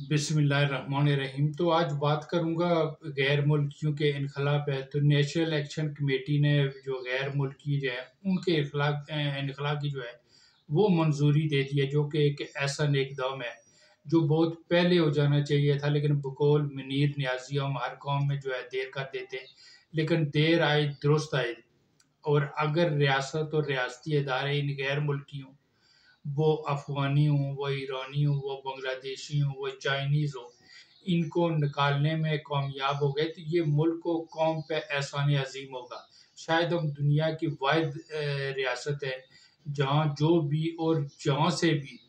बिस्मिल्लाहिर्रहमानिर्रहीम। तो आज बात करूँगा गैर मुल्कियों के इनखला पे। तो नेशनल एक्शन कमेटी ने जो गैर मुल्की जो है उनके इनखला की जो है वो मंजूरी दे दी है, जो कि एक ऐसा इकदाम है जो बहुत पहले हो जाना चाहिए था, लेकिन बकौल मुनीर नियाजी हम हर कौम में जो है देर कर देते हैं। लेकिन देर आए दुरुस्त आए। और अगर रियासत और रियासती इदारे इन गैर मुल्कियों, वो अफ़गानी हों, वो ईरानी हों, वो बांग्लादेशी हों, वो चाइनीज़ हों, इनको निकालने में कामयाब हो गए तो ये मुल्क व कौम पे एहसान अज़ीम होगा। शायद हम दुनिया की वाहिद रियासत है जहाँ जो भी और जहाँ से भी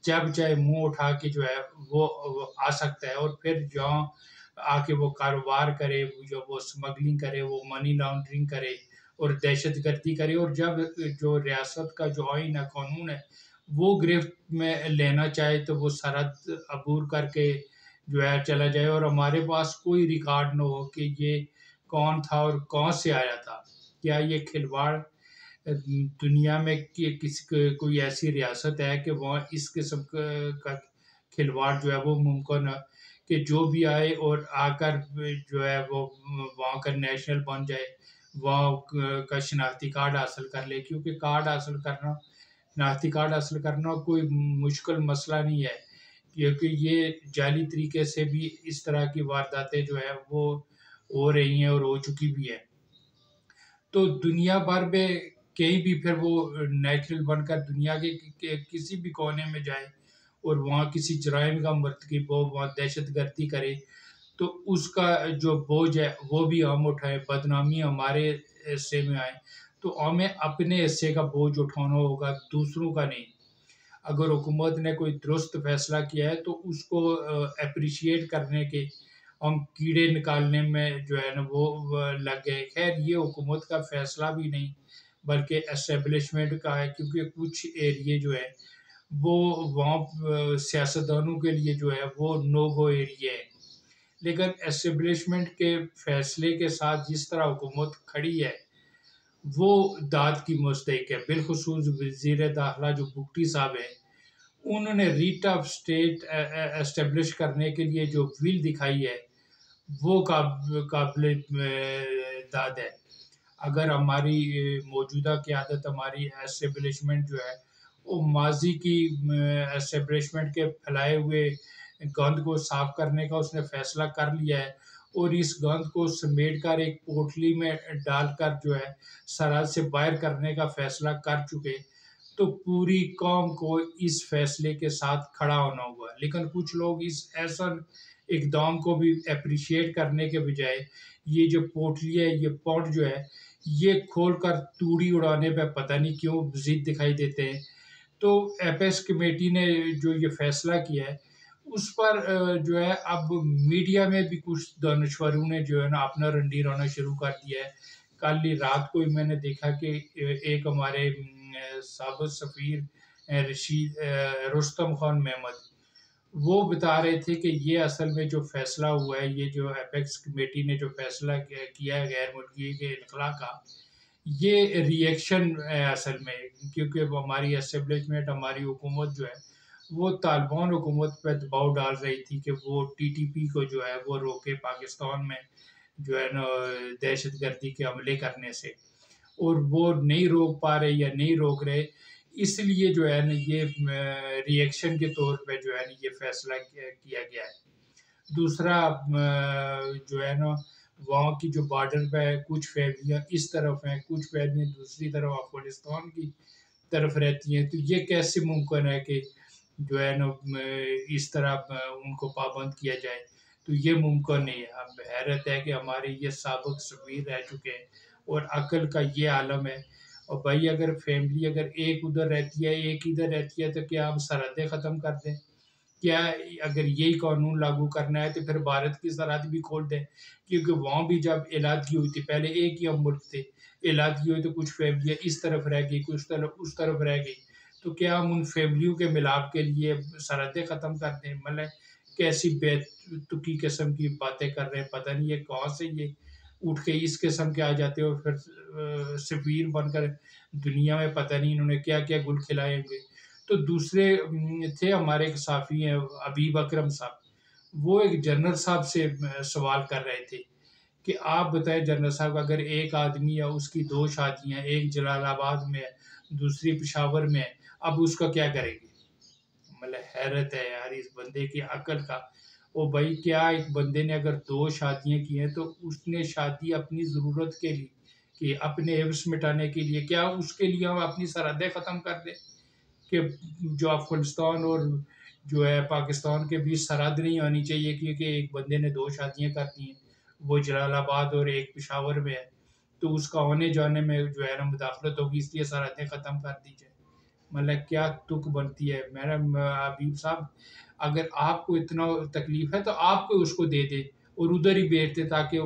जब चाहे मुँह उठा के जो है वो आ सकता है, और फिर जहाँ आके वो कारोबार करे, जो वो स्मगलिंग करे, वो मनी लॉन्ड्रिंग करे और दहशतगर्दी करे, और जब जो रियासत का जो आइन है, कानून है, वो गिरफ्त में लेना चाहे तो वो सरहद अबूर करके जो है चला जाए, और हमारे पास कोई रिकॉर्ड ना हो कि ये कौन था और कहाँ से आया था। क्या ये खिलवाड़ दुनिया में कि कोई ऐसी रियासत है कि वहाँ इस किस्म का खिलवाड़ जो है वो मुमकिन है कि जो भी आए और आकर जो है वो वहाँ का नेशनल बन जाए, वहाँ का शनाख्ती कार्ड हासिल कर ले। क्योंकि कार्ड हासिल करना, शनाख्ती कार्ड हासिल करना कोई मुश्किल मसला नहीं है, क्योंकि ये जाली तरीके से भी इस तरह की वारदातें जो है वो हो रही हैं और हो चुकी भी है। तो दुनिया भर में कहीं भी फिर वो नेचुरल बनकर दुनिया के किसी भी कोने में जाए और वहाँ किसी जराइम का मर्तकब हो, वहाँ दहशतगर्दी करे, तो उसका जो बोझ है वो भी हम उठाएं, बदनामी हमारे हिस्से में आए। तो हमें अपने हिस्से का बोझ उठाना होगा, दूसरों का नहीं। अगर हुकूमत ने कोई दुरुस्त फैसला किया है तो उसको अप्रिशिएट करने के हम कीड़े निकालने में जो है ना वो लग गए। खैर ये हुकूमत का फैसला भी नहीं, बल्कि एस्टेब्लिशमेंट का है, क्योंकि कुछ एरिए जो है वो वहाँ सियासतदानों के लिए जो है वो नो गो एरिया है। लेकिन एस्टेब्लिशमेंट के फैसले के साथ जिस तरह हुकूमत खड़ी है वो दाद की मुस्तहिक है। बिलखुसूस वज़ीर दाखिला जो बुगटी साहब हैं, उन्होंने रीट ऑफ स्टेट एस्टेब्लिश करने के लिए जो विल दिखाई है वो काबिल दाद है। अगर हमारी मौजूदा क़यादत, हमारी एस्टेब्लिशमेंट जो है वो माज़ी की एस्टेब्लिशमेंट के फैलाए हुए गंद को साफ़ करने का उसने फ़ैसला कर लिया है, और इस गंद को समेट कर एक पोटली में डालकर जो है सरहद से बाहर करने का फ़ैसला कर चुके, तो पूरी कौम को इस फैसले के साथ खड़ा होना होगा। लेकिन कुछ लोग इस ऐसा इक़दाम को भी एप्रिशिएट करने के बजाय ये जो पोटली है, ये पॉट जो है, ये खोलकर तूड़ी उड़ाने पे पता नहीं क्यों ज़िद दिखाई देते हैं। तो एपेक्स कमेटी ने जो ये फैसला किया है उस पर जो है अब मीडिया में भी कुछ दानश्वरों ने जो है ना अपना रंडी रोना शुरू कर दिया है। कल ही रात को ही मैंने देखा कि एक हमारे साबिक़ सफ़ीर रुस्तम खान महमद, वो बता रहे थे कि ये असल में जो फ़ैसला हुआ है, ये जो एपेक्स कमेटी ने जो फ़ैसला किया है गैर मुल्की के इनखला का, ये रिएक्शन है असल में। क्योंकि वो हमारी एस्टेब्लिशमेंट, हमारी हुकूमत जो है वो तालिबान हुकूमत पे दबाव डाल रही थी कि वो टीटीपी को जो है वो रोके पाकिस्तान में जो है ना दहशतगर्दी के हमले करने से, और वो नहीं रोक पा रहे या नहीं रोक रहे, इसलिए जो है ना ये रिएक्शन के तौर पे जो है ना ये फैसला किया गया है। दूसरा जो है ना वहाँ की जो बॉर्डर पे है, कुछ फैमिलियाँ इस तरफ हैं, कुछ फैमिलियाँ दूसरी तरफ अफ़गानिस्तान की तरफ रहती हैं। तो ये कैसे मुमकिन है कि जो है ना इस तरह उनको पाबंद किया जाए? तो ये मुमकिन नहीं है। अब हैरत है कि हमारे ये साबिक़ सफ़ीर रह चुके हैं और अक़ल का ये आलम है। और भाई अगर फैमिली अगर एक उधर रहती है, एक इधर रहती है, तो क्या हम सरहदें ख़त्म कर दें? क्या अगर यही कानून लागू करना है तो फिर भारत की सरहद भी खोल दें? क्योंकि वहाँ भी जब इलादगी हुई थी, पहले एक ही हम मुल्क थे, इलादगी हुई तो कुछ फैमिलियाँ इस तरफ रह गई, कुछ तरफ उस तरफ रह गई। तो क्या हम उन फैमिलियों के मिलाप के लिए सरहदें ख़त्म कर दें? मतलब कैसी बेतुकी किस्म की बातें कर रहे हैं, पता नहीं ये कहाँ से ये उठ के इस किस्म के आ जाते हैं, और फिर सफ़ीर बनकर दुनिया में पता नहीं इन्होंने क्या-क्या गुल खिलाए होंगे। तो दूसरे थे हमारे एक साफ़ी हैं हबीब अकरम साहब, वो एक जनरल साहब से सवाल कर रहे थे कि आप बताएं जनरल साहब, अगर एक आदमी या उसकी दो शादियां, एक जलालाबाद में है, दूसरी पेशावर में है, अब उसका क्या करेंगे? मतलब हैरत है यार इस बंदे की अकल का। ओ भाई, क्या एक बंदे ने अगर दो शादियां की हैं तो उसने शादी अपनी ज़रूरत के लिए कि अपने एवज मिटाने के लिए, क्या उसके लिए हम अपनी सरहदें ख़त्म कर दें कि जो अफगानिस्तान और जो है पाकिस्तान के बीच सरहद नहीं आनी चाहिए क्योंकि एक बंदे ने दो शादियां कर दी हैं, वो जलालाबाद और एक पेशावर में है, तो उसका आने जाने में जो है ना मुदाखलत होगी, इसलिए सरहदें ख़त्म कर दी जाए। मतलब क्या तुक बनती है। मैडम हबीब साहब, अगर आपको इतना तकलीफ है तो आप कोई उसको दे दे और उधर ही बेच दे ताकि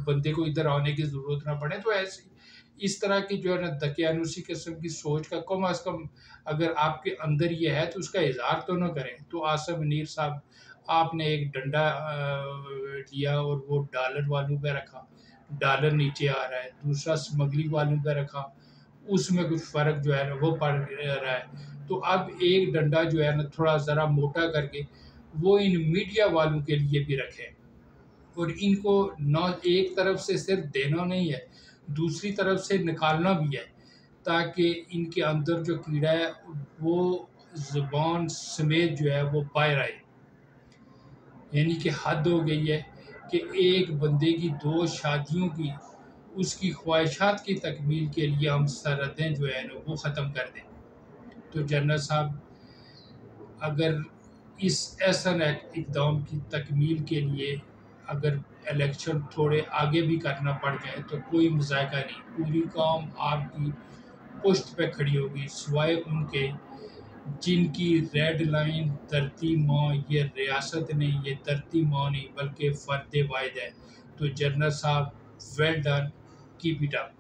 बंदे को इधर आने की ज़रूरत ना पड़े। तो ऐसे इस तरह की जो है ना दकियानुसी किस्म की सोच का कम अज़ कम अगर आपके अंदर ये है तो उसका इज़हार तो ना करें। तो आसिम मुनीर साहब, आपने एक डंडा लिया और वो डॉलर वालों पे रखा, डॉलर नीचे आ रहा है, दूसरा स्मगलिंग वालों पे रखा, उसमें कुछ फ़र्क जो है ना वो पड़ रहा है। तो अब एक डंडा जो है ना थोड़ा ज़रा मोटा करके वो इन मीडिया वालों के लिए भी रखें और इनको ना एक तरफ से सिर्फ देना नहीं है, दूसरी तरफ से निकालना भी है, ताकि इनके अंदर जो कीड़ा है वो ज़ुबान समेत जो है वो बाहर आए। यानी कि हद हो गई है कि एक बंदे की दो शादियों की, उसकी ख्वाहिशात की तकमील के लिए हम सरहदें जो है ना वो ख़त्म कर दें। तो जनरल साहब, अगर इस ऐसा इकदाम की तकमील के लिए अगर इलेक्शन थोड़े आगे भी करना पड़ जाए तो कोई मज़ायका नहीं, पूरी कौम आपकी पुश्त पे खड़ी होगी, सिवाय उनके जिनकी रेड लाइन धरती माँ, ये रियासत नहीं, ये धरती माँ नहीं बल्कि फ़र्द वाहिद है। तो जनरल साहब, well done, keep it up.